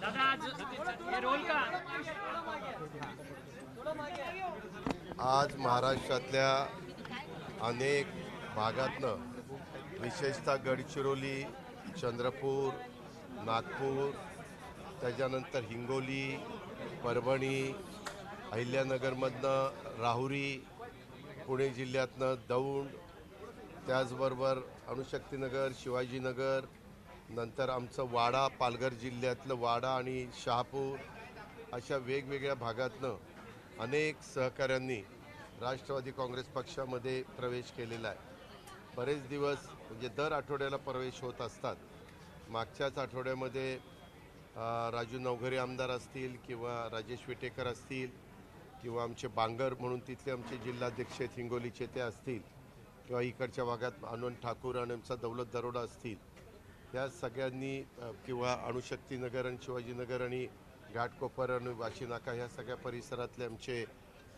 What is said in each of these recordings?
दादा आज हे रोल का आज महाराष्ट्रातल्या अनेक भागातनं विशेषतः गडचिरोली, चंद्रपूर, नागपूर, त्याच्यानंतर हिंगोली, परभणी, अहिल्यानगरमधनं राहुरी, पुणे जिल्ह्यातनं दौंड, त्याचबरोबर अणुशक्तीनगर, शिवाजीनगर, नंतर आमचं वाडा, पालघर जिल्ह्यातलं वाडा आणि शहापूर, अशा वेगवेगळ्या भागातनं अनेक सहकाऱ्यांनी राष्ट्रवादी काँग्रेस पक्षामध्ये प्रवेश केलेला आहे. बरेच दिवस म्हणजे दर आठवड्याला प्रवेश होत असतात. मागच्याच आठवड्यामध्ये राजू नवघरे आमदार असतील किंवा राजेश विटेकर असतील किंवा आमचे बांगर म्हणून तिथले आमचे जिल्हाध्यक्ष आहेत हिंगोलीचे ते असतील किंवा इकडच्या भागात आनंद ठाकूर आणि आमचा दौलत दरोडा असतील, या सगळ्यांनी किंवा अणुशक्तीनगर आणि शिवाजीनगर आणि घाटकोपर आणि वाशीनाका ह्या सगळ्या परिसरातले आमचे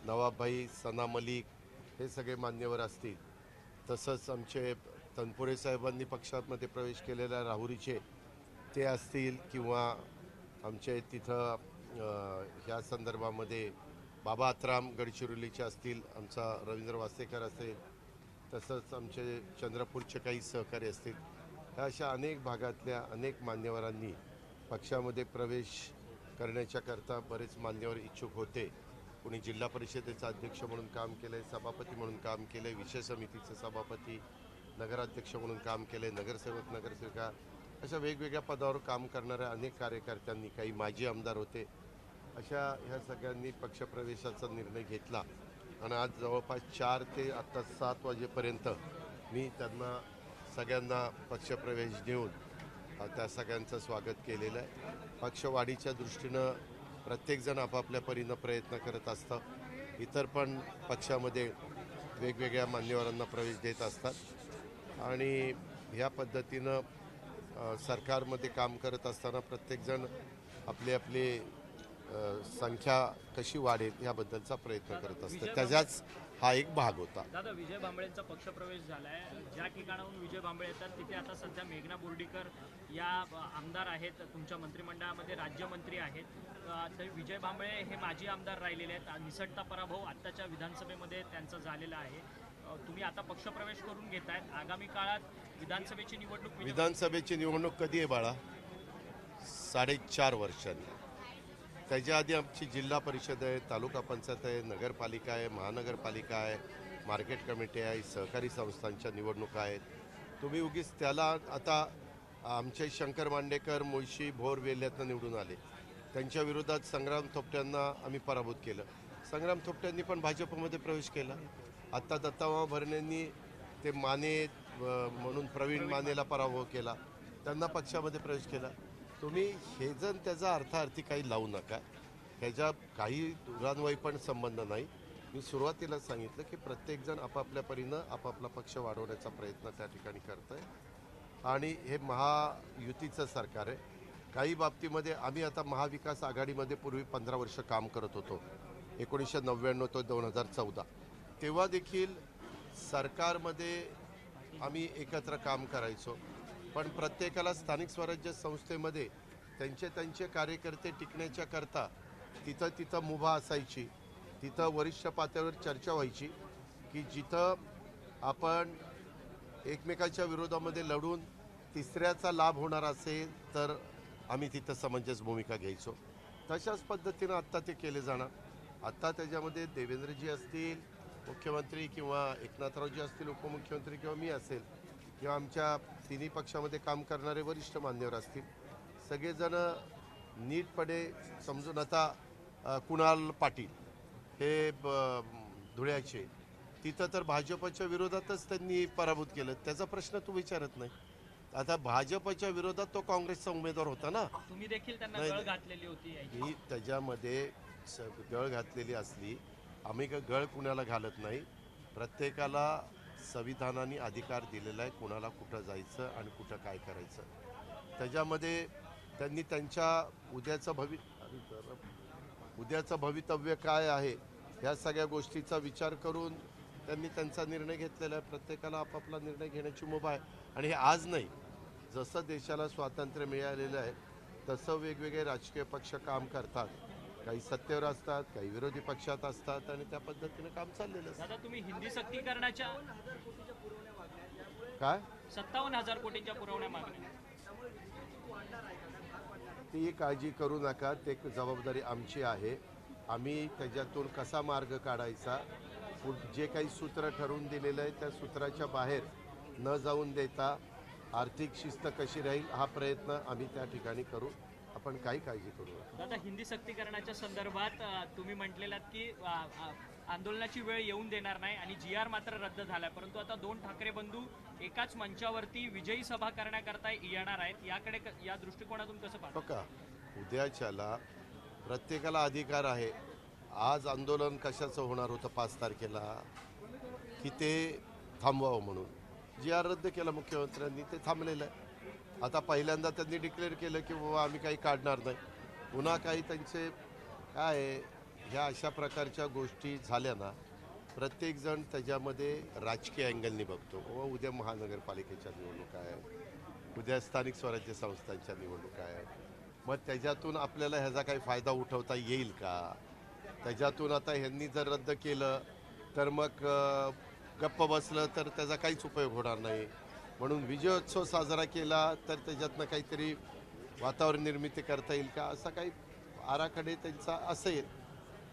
नवाबभाई, सना मलिक हे सगळे मान्यवर असतील. तसंच आमचे तनपुरे साहेबांनी पक्षामध्ये प्रवेश केलेल्या राहुरीचे ते असतील किंवा आमचे तिथं ह्या संदर्भामध्ये बाबा आत्राम गडचिरोलीचे असतील, आमचा रवींद्र वासेकर असेल, तसंच आमचे चंद्रपूरचे काही सहकारी असतील. ह्या अशा अनेक भागातल्या अनेक मान्यवरांनी पक्षामध्ये प्रवेश करण्याच्याकरता बरेच मान्यवर इच्छुक होते. कोणी जिल्हा परिषदेचा अध्यक्ष म्हणून काम केलं आहे, सभापती म्हणून काम केलं आहे, विषय समितीचे सभापती, नगराध्यक्ष म्हणून काम केलं आहे, नगरसेवक, नगरसेविका, अशा वेगवेगळ्या पदावर काम करणाऱ्या अनेक कार्यकर्त्यांनी, काही माजी आमदार होते, अशा ह्या सगळ्यांनी पक्षप्रवेशाचा निर्णय घेतला. आणि आज जवळपास 4 ते आता 7 वाजेपर्यंत मी त्यांना सगळ्यांना पक्षप्रवेश देऊन त्या सगळ्यांचं स्वागत केलेलं आहे. पक्षवाढीच्या दृष्टीनं प्रत्येकजण आपापल्या परीनं प्रयत्न करत असतं. इतर पण पक्षामध्ये वेगवेगळ्या मान्यवरांना प्रवेश देत असतात आणि ह्या पद्धतीनं सरकारमध्ये काम करत असताना प्रत्येकजण आपली आपली संख्या कशी वाढेल याबद्दलचा प्रयत्न करत असतं. त्याचाच हा एक भाग होता. दादा, विजय भांबळेंचा पक्षप्रवेश झालाय. ज्या ठिकाणाहून विजय भांबळे येतात तिथे आता सध्या मेघना बोर्डीकर या आमदार आहेत, तुमच्या मंत्रिमंडळामध्ये राज्यमंत्री आहेत. तर विजय भांबळे हे माजी आमदार राहिलेले आहेत. निसटता पराभव आत्ताच्या विधानसभेमध्ये त्यांचा झालेला आहे. तुम्ही आता पक्षप्रवेश करून घेतायत. आगामी काळात विधानसभेची निवडणूक कधी आहे बाळा? 4.5 वर्षांनी. त्याच्या आधी आमची जिल्हा परिषद आहे, तालुका पंचायत आहे, नगरपालिका आहे, महानगरपालिका आहे, मार्केट कमिटी आहे, सहकारी संस्थांच्या निवडणुका आहेत. तुम्ही उगीच त्याला आता आमचे शंकर मांडेकर मुळशी भोर वेल्ह्यातनं निवडून आले, त्यांच्या विरोधात संग्राम थोपट्यांना आम्ही पराभूत केलं. संग्राम थोपट्यांनी पण भाजपमध्ये प्रवेश केला. आत्ता दत्ताभाऊ भरणेंनी ते माने म्हणून प्रवीण मानेला पराभव केला, त्यांना पक्षामध्ये प्रवेश केला. तुम्ही हे जण त्याचा अर्थार्थी काही लावू नका. ह्याच्या काही दुरान्वयी पण संबंध नाही. मी सुरुवातीला सांगितलं की प्रत्येकजण आपापल्या परीनं आपापला पक्ष वाढवण्याचा प्रयत्न त्या ठिकाणी करत आहे आणि हे महायुतीचं सरकार आहे. काही बाबतीमध्ये आम्ही आता महाविकास आघाडीमध्ये पूर्वी 15 वर्ष काम करत होतो. 1999 ते 2014 तेव्हा देखील सरकारमध्ये आम्ही एकत्र काम करायचो. पण प्रत्येकाला स्थानिक स्वराज्य संस्थेमध्ये त्यांचे कार्यकर्ते टिकण्याच्या करता तिथं मुभा असायची, तिथं वरिष्ठ पातळीवर चर्चा व्हायची की जिथं आपण एकमेकांच्या विरोधामध्ये लढून तिसऱ्याचा लाभ होणार असेल तर आम्ही तिथं समंजस भूमिका घ्यायचो. तशाच पद्धतीनं आत्ता ते केले जाणार. आत्ता त्याच्यामध्ये देवेंद्रजी असतील मुख्यमंत्री किंवा एकनाथरावजी असतील उपमुख्यमंत्री किंवा मी असेल किंवा आमच्या तिन्ही पक्षामध्ये काम करणारे वरिष्ठ मान्यवर असतील, सगळेजण नीटपणे समजून. आता कुणाल पाटील हे धुळ्याचे, तिथं तर भाजपच्या विरोधातच त्यांनी पराभूत केलं. त्याचा प्रश्न तू विचारत नाही. आता भाजपच्या विरोधात तो काँग्रेसचा उमेदवार होता ना. तुम्ही देखील त्यांना गळ घातलेली होती. ही त्याच्यामध्ये गळ घातलेली असली, आम्ही गळ कुणाला घालत नाही. प्रत्येकाला संविधानाने अधिकार दिलेला आहे कुणाला कुठं जायचं आणि कुठं काय करायचं. त्याच्यामध्ये त्यांनी त्यांच्या उद्याचं भवितव्य काय आहे ह्या सगळ्या गोष्टीचा विचार करून त्यांनी त्यांचा निर्णय घेतलेला आहे. प्रत्येकाला आपापला निर्णय घेण्याची मुभा आहे आणि हे आज नाही, जसं देशाला स्वातंत्र्य मिळालेलं आहे तसं वेगवेगळे राजकीय पक्ष काम करतात. काही सत्तेवर असतात, काही विरोधी पक्षात असतात आणि त्या पद्धतीने काम चाललेलं असतं. दादा तुम्ही हिंदी सक्तीकरणाच्या काय 57,000 कोटींच्या पुरवण्या मागण्या ती काळजी करू नका, ते जबाबदारी आमची आहे. आम्ही त्याच्यातून कसा मार्ग काढायचा, जे काही सूत्र ठरवून दिलेलं आहे त्या सूत्राच्या बाहेर न जाऊन देता आर्थिक शिस्त कशी राहील हा प्रयत्न आम्ही त्या ठिकाणी करू. आपण काही काळजी करू नका. दादा हिंदी सक्तीकरणाच्या संदर्भात तुम्ही म्हटलेलात की आंदोलनाची वेळ येऊन देणार नाही आणि GR मात्र रद्द झालाय, परंतु आता 2 ठाकरे बंधू एकाच मंचावरती विजयी सभा करण्याकरता येणार आहेत. याकडे या दृष्टिकोनातून कसं पाहता? हो का, उद्याच्याला प्रत्येकाला अधिकार आहे. आज आंदोलन कशाचं होणार होतं 5 तारखेला की ते थांबवावं म्हणून GR रद्द केला मुख्यमंत्र्यांनी, ते थांबलेलं आहे. आता पहिल्यांदा त्यांनी डिक्लेअर केलं की बाबा आम्ही काही काढणार नाही. पुन्हा काही त्यांचे काय आहे, ह्या अशा प्रकारच्या गोष्टी झाल्या ना प्रत्येकजण त्याच्यामध्ये राजकीय अँगलनी बघतो. व उद्या महानगरपालिकेच्या निवडणुका आहे, उद्या स्थानिक स्वराज्य संस्थांच्या निवडणुका आहे. मग त्याच्यातून आपल्याला ह्याचा काही फायदा उठवता येईल का? त्याच्यातून आता ह्यांनी जर रद्द केलं तर मग गप्प बसलं तर त्याचा काहीच उपयोग होणार नाही. म्हणून विजयोत्सव साजरा केला तर त्याच्यातनं काहीतरी वातावरण निर्मिती करता येईल का, असा काही आराखडे त्यांचा असेल.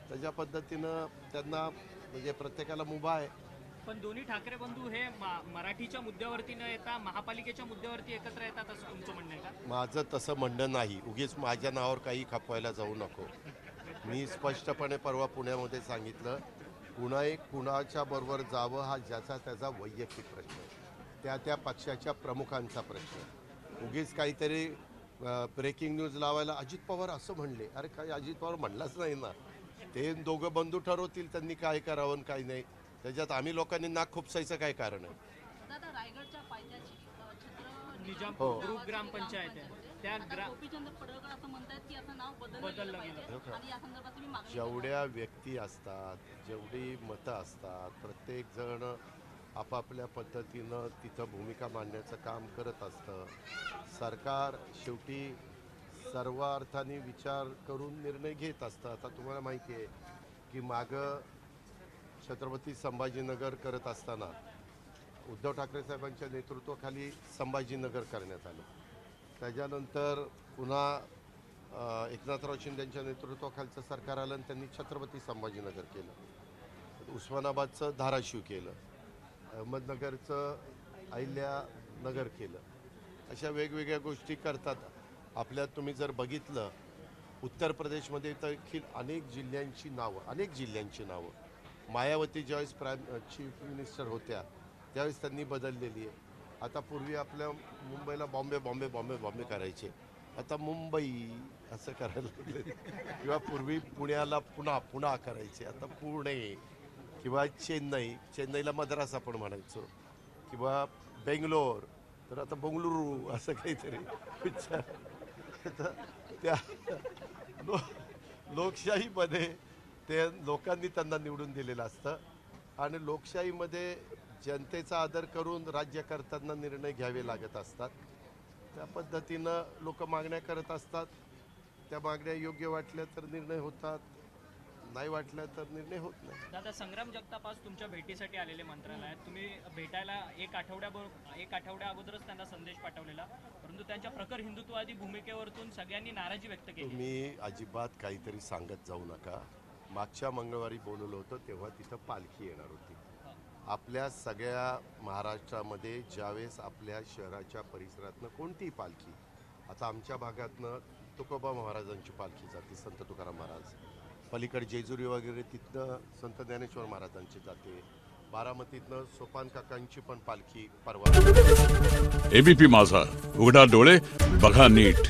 त्याच्या पद्धतीनं त्यांना म्हणजे प्रत्येकाला मुभा आहे. पण दोन्ही ठाकरे बंधू हे मराठीच्या मुद्द्यावरती न येता महापालिकेच्या मुद्द्यावरती एकत्र येतात असं तुमचं म्हणणं आहे का? माझं तसं म्हणणं नाही. उगीच माझ्या नावावर काही खपवायला जाऊ नको. मी स्पष्टपणे परवा पुण्यामध्ये सांगितलं, कुणाच्या बरोबर जावं हा ज्याचा त्याचा वैयक्तिक प्रश्न आहे, त्या पक्षाच्या प्रमुखांचा प्रश्न. उगीच काहीतरी ब्रेकिंग न्यूज लावायला अजित पवार असं म्हणले, अरे काही अजित पवार म्हणलाच नाही ना. ते दोघं बंधू ठरवतील त्यांनी काय करावं आणि काय नाही. त्याच्यात आम्ही लोकांनी नाक खुपसायचं काय कारण आहे? दादा रायगडच्या पायथ्याची छत्र निजामपूर ग्रुप ग्रामपंचायत आहे त्या गोपीचंद पडळकर असं म्हणतात की आता नाव बदललं बदललं गेलं. पाहिजे आणि या संदर्भात तुम्ही मागणी जेवढ्या व्यक्ती असतात, जेवढी मतं असतात, प्रत्येकजण आपापल्या पद्धतीनं तिथं भूमिका मांडण्याचं काम करत असतं. सरकार शेवटी सर्व अर्थाने विचार करून निर्णय घेत असतं. आता तुम्हाला माहिती आहे की मागं छत्रपती संभाजीनगर करत असताना उद्धव ठाकरे साहेबांच्या नेतृत्वाखाली संभाजीनगर करण्यात आलं. त्याच्यानंतर पुन्हा एकनाथराव शिंदेच्या नेतृत्वाखालचं सरकार आलं आणि त्यांनी छत्रपती संभाजीनगर केलं. उस्मानाबादचं धाराशिव केलं, अहमदनगरचं अहिल्यानगर केलं. अशा वेगवेगळ्या गोष्टी करतात. आपल्यात तुम्ही जर बघितलं उत्तर प्रदेशमध्ये तर देखील अनेक जिल्ह्यांची नावं मायावती ज्यावेळेस चीफ मिनिस्टर होत्या त्यावेळेस त्यांनी बदललेली आहे. आता पूर्वी आपल्या मुंबईला बॉम्बे करायचे, आता मुंबई असं करायला लागले. किंवा पूर्वी पुण्याला पुणा करायचे, आता पुणे. किंवा चेन्नईला मद्रास आपण म्हणायचो. किंवा बेंगलोर तर आता बंगळुरू असं काहीतरी विचार. त्या लोकशाहीमध्ये ते लोकांनी त्यांना निवडून दिलेलं असतं आणि लोकशाहीमध्ये जनतेचा आदर करून राज्य करताना निर्णय घ्यावे लागत असतात. त्या पद्धतीनं लोक मागण्या करत असतात. त्या मागण्या योग्य वाटल्या तर निर्णय होतात, नाही वाटल्या तर निर्णय होत नाही. दादा संग्राम जगताप आज तुमच्या भेटीसाठी आलेले मंत्रालयात. तुम्ही भेटायला एक आठवड्या अगोदरच त्यांना संदेश पाठवलेला, परंतु त्यांच्या प्रखर हिंदुत्ववादी भूमिकेवरतून सगळ्यांनी नाराजी व्यक्त केली. तुम्ही अजिबात काहीतरी सांगत जाऊ नका. मागच्या मंगळवारी बोलवलं होतं तेव्हा तिथं पालखी येणार होती. आपल्या सगळ्या महाराष्ट्रामध्ये ज्यावेळेस आपल्या शहराच्या परिसरातनं कोणतीही पालखी, आता आमच्या भागातनं तुकोबा महाराजांची पालखी जाते, संत तुकाराम महाराज. पलीकडे जेजुरी वगैरे तिथनं संत ज्ञानेश्वर महाराजांची जाते. बारामतीतनं सोपान काकांची पण पालखी परवा. एबीपी माझा, उघडा डोळे बघा नीट.